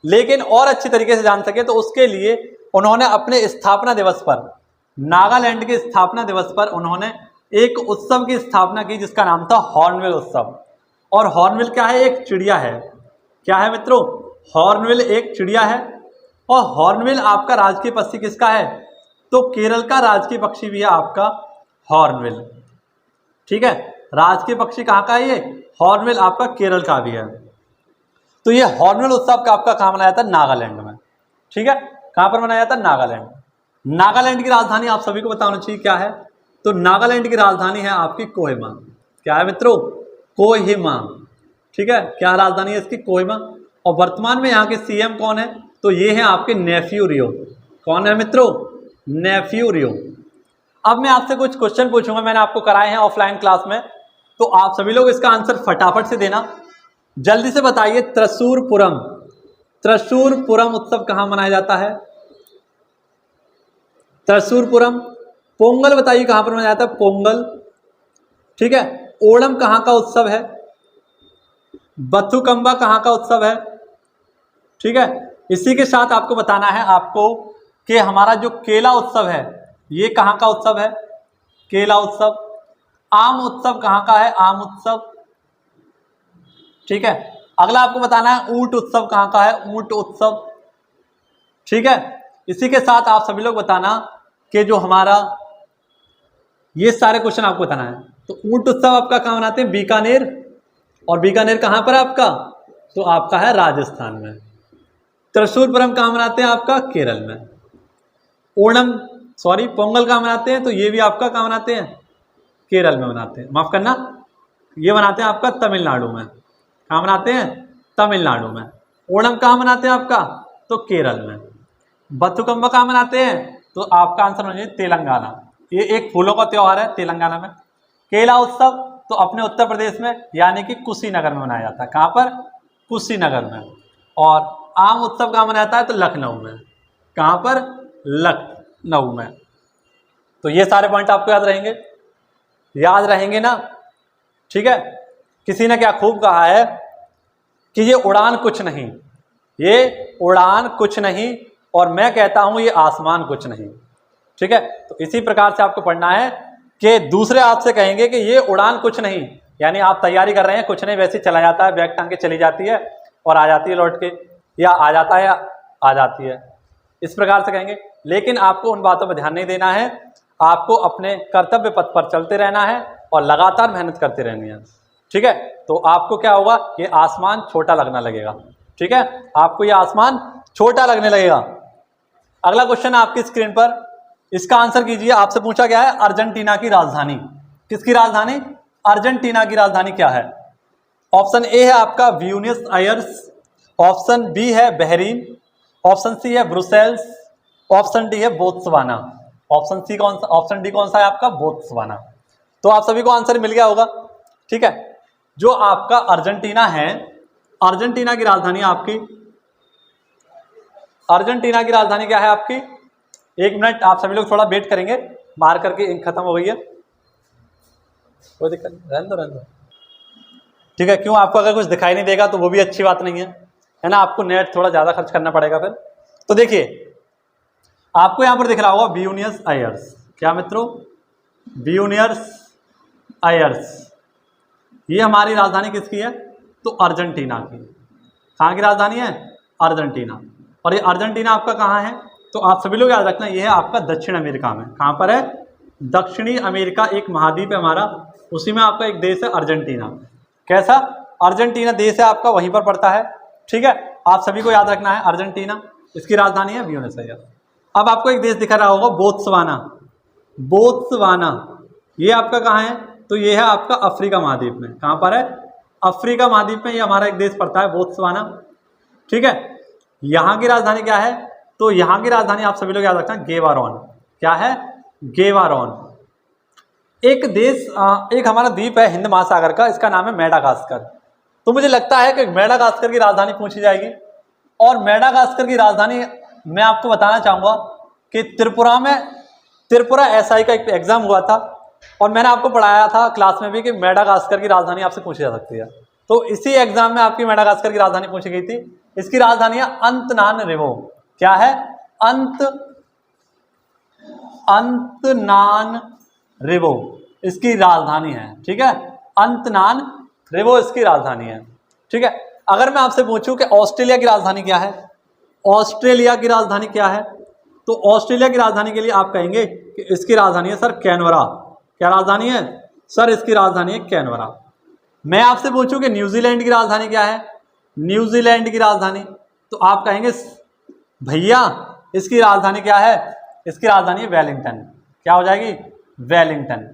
लेकिन और अच्छी तरीके से जान सके, तो उसके लिए उन्होंने अपने स्थापना दिवस पर, नागालैंड के स्थापना दिवस पर उन्होंने एक उत्सव की स्थापना की जिसका नाम था हॉर्नबिल उत्सव। और हॉर्नबिल क्या है? एक चिड़िया है। क्या है मित्रों? हॉर्नबिल एक चिड़िया है। और हॉर्नबिल आपका राजकीय पक्षी किसका है? तो केरल का राजकीय पक्षी भी है आपका हॉर्नबिल। ठीक है, राजकीय पक्षी कहाँ का है ये? हॉर्नबिल आपका केरल का भी है। तो ये हॉर्नबिल उत्सव का आपका कहाँ मनाया जाता है? नागालैंड में। ठीक है, कहाँ पर मनाया जाता है? नागालैंड। नागालैंड की राजधानी आप सभी को पता होना चाहिए क्या है? तो नागालैंड की राजधानी है आपकी कोहिमा। क्या है मित्रों? कोहिमा। ठीक है, क्या राजधानी है इसकी? कोहिमा। और वर्तमान में यहाँ के सीएम कौन है? तो ये है आपके नेफ्यू रियो। कौन है मित्रों? नेफ्यू रियो। अब मैं आपसे कुछ क्वेश्चन पूछूंगा, मैंने आपको कराए हैं ऑफलाइन क्लास में, तो आप सभी लोग इसका आंसर फटाफट से देना। जल्दी से बताइए, त्रिशूरपुरम, त्रिशूरपुरम उत्सव कहाँ मनाया जाता है? त्रिशूरपुरम। पोंगल बताइए कहाँ पर मनाया जाता है? पोंगल। ठीक है, ओणम कहाँ का उत्सव है? बथुकंबा कहाँ का उत्सव है? ठीक है, इसी के साथ आपको बताना है आपको कि हमारा जो केला उत्सव है ये कहाँ का उत्सव है? केला उत्सव। आम उत्सव कहाँ का है? आम उत्सव। ठीक है, अगला आपको बताना है ऊंट उत्सव कहाँ का है? ऊंट उत्सव। ठीक है, इसी के साथ आप सभी लोग बताना कि जो हमारा ये सारे क्वेश्चन आपको बताना है। तो ऊंट उत्सव आपका कहाँ मनाते हैं? बीकानेर। और बीकानेर कहाँ पर आपका? तो आपका है राजस्थान में। त्रिशूरपुरम कहाँ मनाते हैं? आपका केरल में। पोंगल कहाँ मनाते हैं? तो ये भी आपका कहाँ मनाते हैं? केरल में मनाते हैं। माफ करना, ये मनाते हैं आपका तमिलनाडु में। कहाँ मनाते हैं? तमिलनाडु में। ओणम कहाँ मनाते हैं आपका? तो केरल में। बथुकंबा कहाँ मनाते हैं? तो आपका आंसर होना चाहिए तेलंगाना। ये एक फूलों का त्योहार है तेलंगाना में। केला उत्सव तो अपने उत्तर प्रदेश में यानी कि कुशीनगर में मनाया जाता है। कहाँ पर? कुशीनगर में। और आम उत्सव कहाँ मनाया जाता है? तो लखनऊ में। कहाँ पर? लखनऊ में। तो ये सारे पॉइंट आपको याद रहेंगे, याद रहेंगे ना? ठीक है, किसी ने क्या खूब कहा है कि ये उड़ान कुछ नहीं, ये उड़ान कुछ नहीं, और मैं कहता हूं ये आसमान कुछ नहीं। ठीक है, तो इसी प्रकार से आपको पढ़ना है कि दूसरे आपसे कहेंगे कि ये उड़ान कुछ नहीं, यानी आप तैयारी कर रहे हैं, कुछ नहीं वैसे चला जाता है, बैग टांग के चली जाती है और आ जाती है लौट के, या आ जाता है या आ जाती है, इस प्रकार से कहेंगे। लेकिन आपको उन बातों पर ध्यान नहीं देना है, आपको अपने कर्तव्य पथ पर चलते रहना है और लगातार मेहनत करते रहनी है। ठीक है, तो आपको क्या होगा? ये आसमान छोटा लगना लगेगा। ठीक है, आपको ये आसमान छोटा लगने लगेगा। अगला क्वेश्चन आपकी स्क्रीन पर, इसका आंसर कीजिए। आपसे पूछा गया है अर्जेंटीना की राजधानी। किसकी राजधानी? अर्जेंटीना की राजधानी क्या है? ऑप्शन ए है आपका ब्यूनस आयर्स, ऑप्शन बी है बहरीन, ऑप्शन सी है ब्रुसेल्स, ऑप्शन डी है बोत्सवाना। ऑप्शन सी कौन सा? ऑप्शन डी कौन सा है आपका? बोत्सवाना। तो आप सभी को आंसर मिल गया होगा। ठीक है, जो आपका अर्जेंटीना है, अर्जेंटीना की राजधानी आपकी, अर्जेंटीना की राजधानी क्या है आपकी? एक मिनट, आप सभी लोग थोड़ा वेट करेंगे, मार करके इंक खत्म हो गई है, कोई दिक्कत नहीं, रहने दो रहने दो। ठीक है, क्यों? आपको अगर कुछ दिखाई नहीं देगा तो वो भी अच्छी बात नहीं है ना? आपको नेट थोड़ा ज़्यादा खर्च करना पड़ेगा फिर। तो देखिए, आपको यहाँ पर दिख रहा होगा ब्यूनस आयर्स। क्या मित्रों? Buenos Aires. ये हमारी राजधानी किसकी है? तो अर्जेंटीना की। कहाँ की राजधानी है? अर्जेंटीना। और ये अर्जेंटीना आपका कहाँ है? तो आप सभी लोग याद रखना, ये है आपका दक्षिण अमेरिका में। कहाँ पर है? दक्षिणी अमेरिका एक महाद्वीप है हमारा, उसी में आपका एक देश है अर्जेंटीना। कैसा? अर्जेंटीना देश है आपका, वहीं पर पड़ता है। ठीक है, आप सभी को याद रखना है अर्जेंटीना, इसकी राजधानी है ब्यूनस आयर्स। अब आपको एक देश दिखा रहा होगा बोत्सवाना। बोत्सवाना ये आपका कहाँ है? तो ये है आपका अफ्रीका महाद्वीप में। कहाँ पर है? अफ्रीका महाद्वीप में ये हमारा एक देश पड़ता है बोत्सवाना। ठीक है, यहाँ की राजधानी क्या है? तो यहाँ की राजधानी आप सभी लोग याद रखना गेवारोन। क्या है? गेवारोन। एक देश, एक हमारा द्वीप है हिंद महासागर का, इसका नाम है मेडागास्कर। तो मुझे लगता है कि मेडागास्कर की राजधानी पूछी जाएगी, और मेडागास्कर की राजधानी मैं आपको बताना चाहूँगा कि त्रिपुरा एसआई का एक एग्जाम हुआ था और मैंने आपको पढ़ाया था क्लास में भी कि मेडागास्कर की राजधानी आपसे पूछी जा सकती है। तो इसी एग्जाम में आपकी मेडागास्कर की राजधानी पूछी गई थी। इसकी राजधानी है अंतनानरिवो। क्या है? अंतनानरिवो इसकी राजधानी है। ठीक है, अंतनानरिवो इसकी राजधानी है। ठीक है, अगर मैं आपसे पूछूं कि ऑस्ट्रेलिया की राजधानी क्या है, ऑस्ट्रेलिया की राजधानी क्या है, तो ऑस्ट्रेलिया की राजधानी के लिए आप कहेंगे कि इसकी राजधानी है सर कैनबरा। क्या राजधानी है सर? इसकी राजधानी है कैनबरा। मैं आपसे पूछूं कि न्यूजीलैंड की राजधानी क्या है, न्यूजीलैंड की राजधानी, तो आप कहेंगे भैया इसकी राजधानी क्या है? इसकी राजधानी है वेलिंगटन। क्या हो जाएगी? वेलिंगटन।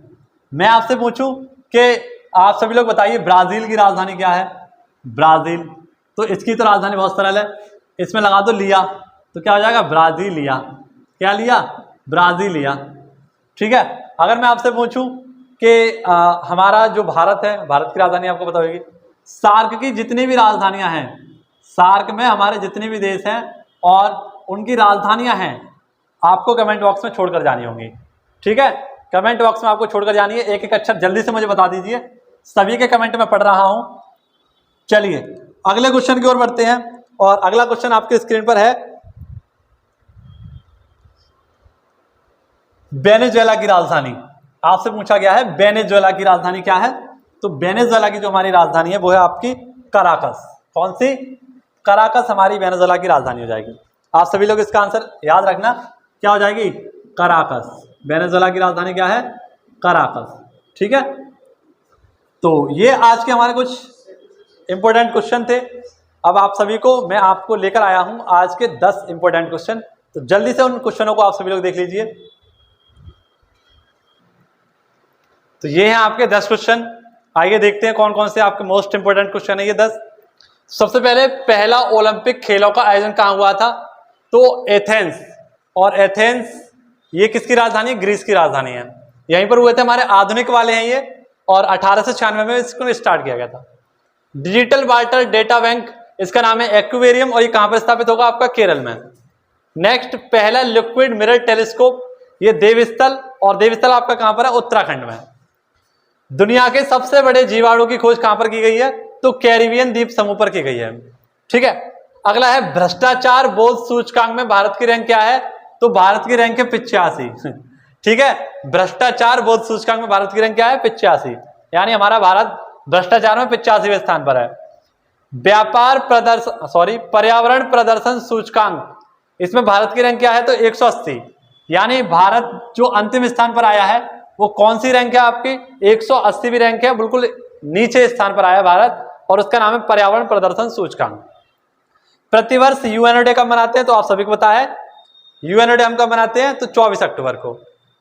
मैं आपसे पूछूं कि आप सभी लोग बताइए ब्राजील की राजधानी क्या है? ब्राजील। तो इसकी तो राजधानी बहुत सरल है, इसमें लगा दो लिया, तो क्या हो जाएगा? ब्राजीलिया। क्या लिया? ब्राजीलिया। ठीक है, अगर मैं आपसे पूछूं कि हमारा जो भारत है, भारत की राजधानी आपको पता होगी। सार्क की जितनी भी राजधानियां हैं, सार्क में हमारे जितने भी देश हैं और उनकी राजधानियां हैं, आपको कमेंट बॉक्स में छोड़कर जानी होंगी। ठीक है, कमेंट बॉक्स में आपको छोड़कर जानी है। एक एक अक्षर जल्दी से मुझे बता दीजिए, सभी के कमेंट में पढ़ रहा हूं। चलिए अगले क्वेश्चन की ओर बढ़ते हैं और अगला क्वेश्चन आपके स्क्रीन पर है। वेनेजुएला की राजधानी आपसे पूछा गया है, वेनेजुएला की राजधानी क्या है? तो वेनेजुएला की जो हमारी राजधानी है वो है आपकी कराकस। कौन सी? कराकस हमारी वेनेजुएला की राजधानी हो जाएगी। आप सभी लोग इसका आंसर याद रखना, क्या हो जाएगी? कराकस। वेनेजुएला की राजधानी क्या है? कराकस। ठीक है, तो ये आज के हमारे कुछ इंपॉर्टेंट क्वेश्चन थे। अब आप सभी को मैं आपको लेकर आया हूं आज के 10 इंपॉर्टेंट क्वेश्चन, तो जल्दी से उन क्वेश्चनों को आप सभी लोग देख लीजिए। तो ये हैं आपके 10 क्वेश्चन। आइए देखते हैं कौन कौन से आपके मोस्ट इंपोर्टेंट क्वेश्चन है ये 10। सबसे पहले, पहला ओलंपिक खेलों का आयोजन कहां हुआ था? तो एथेंस। और एथेंस ये किसकी राजधानी? ग्रीस की राजधानी है। यहीं पर हुए थे हमारे आधुनिक वाले हैं ये, और 1896 में इसको स्टार्ट किया गया था। डिजिटल वाटर डेटा बैंक इसका नाम है एक्वेरियम, और ये कहां पर स्थापित होगा? आपका केरल में। नेक्स्ट, पहला लिक्विड मिरर टेलीस्कोप, ये देवस्थल, और देवस्थल आपका कहां पर है? उत्तराखंड में। दुनिया के सबसे बड़े जीवाणु की खोज कहां पर की गई है? तो कैरिबियन द्वीप समूह पर की गई है। ठीक है, अगला है भ्रष्टाचार बोध सूचकांक में भारत की रैंक क्या है? तो भारत की रैंक है 85। ठीक है, भ्रष्टाचार बोध सूचकांक में भारत की रैंक क्या है? 85, यानी हमारा भारत भ्रष्टाचार में 85वें स्थान पर है। पर्यावरण प्रदर्शन सूचकांक, इसमें भारत की रैंक क्या है? तो 180, यानी भारत जो अंतिम स्थान पर आया है वो कौन सी रैंक है आपकी? 180वीं रैंक है, बिल्कुल नीचे स्थान पर आया भारत, और उसका नाम है पर्यावरण प्रदर्शन सूचकांक। प्रतिवर्ष यूएनओ डे कब मनाते हैं? तो आप सभी को पता है यूएनओ डे हम कब मनाते हैं? तो 24 अक्टूबर को।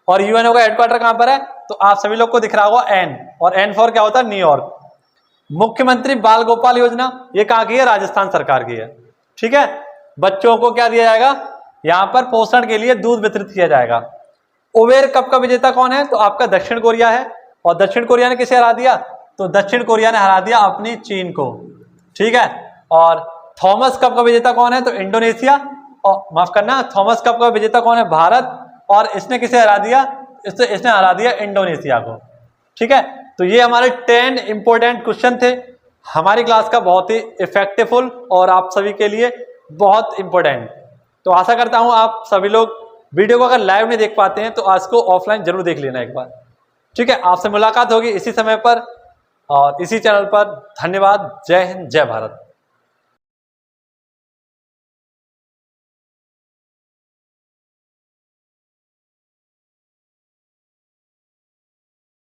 और यूएनओ का हेडक्वार्टर कहां पर है? तो आप सभी लोग को दिख रहा होगा एन, और एन फॉर क्या होता है? न्यूयॉर्क। मुख्यमंत्री बाल गोपाल योजना ये कहां की है? राजस्थान सरकार की है। ठीक है, बच्चों को क्या दिया जाएगा? यहां पर पोषण के लिए दूध वितरित किया जाएगा। ओवेर कप का विजेता कौन है? तो आपका दक्षिण कोरिया है। और दक्षिण कोरिया ने किसे हरा दिया? तो दक्षिण कोरिया ने हरा दिया अपनी चीन को। ठीक है, और थॉमस कप का विजेता कौन है? तो इंडोनेशिया, और माफ करना, थॉमस कप का विजेता कौन है? भारत। और इसने किसे हरा दिया? इसने हरा दिया इंडोनेशिया को। ठीक है, तो ये हमारे 10 इंपॉर्टेंट क्वेश्चन थे हमारी क्लास का, बहुत ही इफेक्टिवफुल और आप सभी के लिए बहुत इंपॉर्टेंट। तो आशा करता हूं आप सभी लोग वीडियो को अगर लाइव नहीं देख पाते हैं तो आज को ऑफलाइन जरूर देख लेना एक बार। ठीक है, आपसे मुलाकात होगी इसी समय पर और इसी चैनल पर। धन्यवाद। जय हिंद, जय भारत।